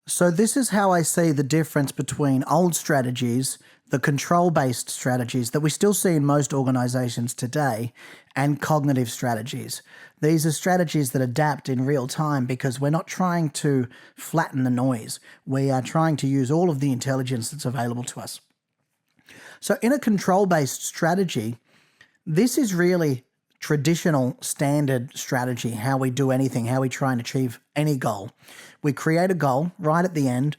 So, this is how I see the difference between old strategies, the control based strategies that we still see in most organizations today, and cognitive strategies. These are strategies that adapt in real time because we're not trying to flatten the noise. We are trying to use all of the intelligence that's available to us. So, in a control based strategy, this is really traditional standard strategy, how we do anything, how we try and achieve any goal. We create a goal right at the end,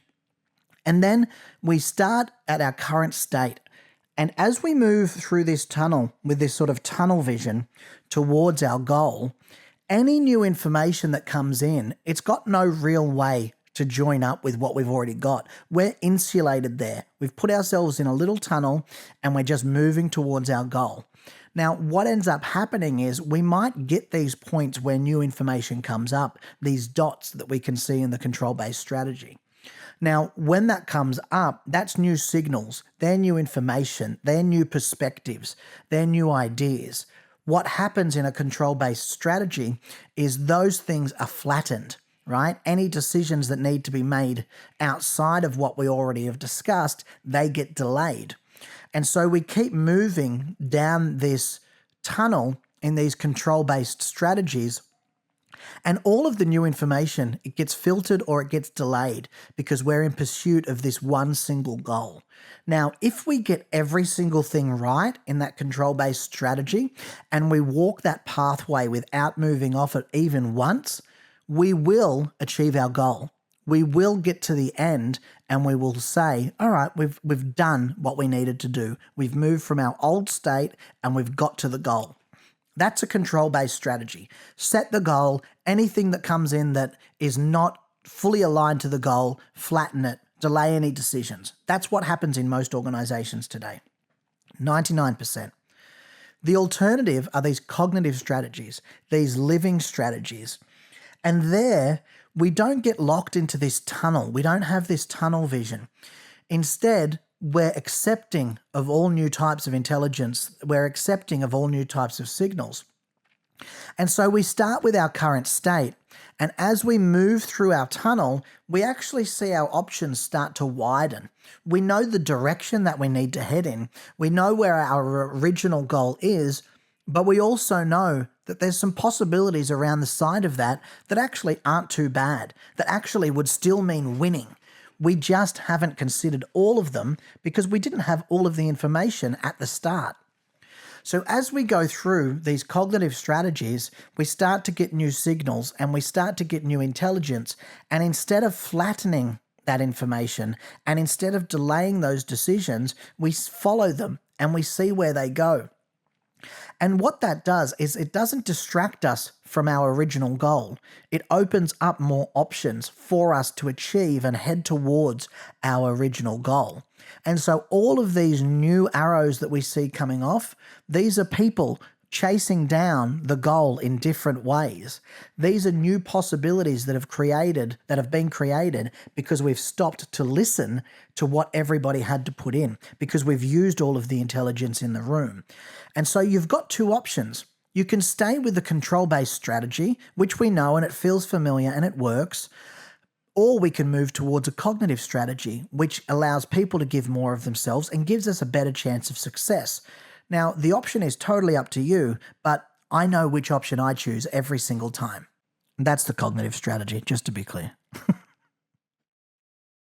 and then we start at our current state. And as we move through this tunnel with this sort of tunnel vision towards our goal, any new information that comes in, it's got no real way to join up with what we've already got. We're insulated there. We've put ourselves in a little tunnel and we're just moving towards our goal. Now, what ends up happening is we might get these points where new information comes up, these dots that we can see in the control-based strategy. Now, when that comes up, that's new signals, they're new information, they're new perspectives, they're new ideas. What happens in a control-based strategy is those things are flattened, right? Any decisions that need to be made outside of what we already have discussed, they get delayed. And so we keep moving down this tunnel in these control-based strategies, and all of the new information, it gets filtered or it gets delayed because we're in pursuit of this one single goal. Now, if we get every single thing right in that control-based strategy and we walk that pathway without moving off it even once, we will achieve our goal. We will get to the end and we will say, all right, we've done what we needed to do. We've moved from our old state and we've got to the goal. That's a control-based strategy. Set the goal. Anything that comes in that is not fully aligned to the goal, flatten it, delay any decisions. That's what happens in most organizations today. 99%. The alternative are these cognitive strategies, these living strategies. And there, we don't get locked into this tunnel. We don't have this tunnel vision. Instead, we're accepting of all new types of intelligence. We're accepting of all new types of signals. And so we start with our current state. And as we move through our tunnel, we actually see our options start to widen. We know the direction that we need to head in. We know where our original goal is, but we also know that there's some possibilities around the side of that that actually aren't too bad, that actually would still mean winning. We just haven't considered all of them because we didn't have all of the information at the start. So as we go through these cognitive strategies, we start to get new signals and we start to get new intelligence. And instead of flattening that information and instead of delaying those decisions, we follow them and we see where they go. And what that does is it doesn't distract us from our original goal. It opens up more options for us to achieve and head towards our original goal. And so all of these new arrows that we see coming off, these are people chasing down the goal in different ways. These are new possibilities that have been created because we've stopped to listen to what everybody had to put in, because we've used all of the intelligence in the room. And so you've got two options. You can stay with the control-based strategy, which we know and it feels familiar and it works, or we can move towards a cognitive strategy, which allows people to give more of themselves and gives us a better chance of success. Now, the option is totally up to you, but I know which option I choose every single time. That's the cognitive strategy, just to be clear.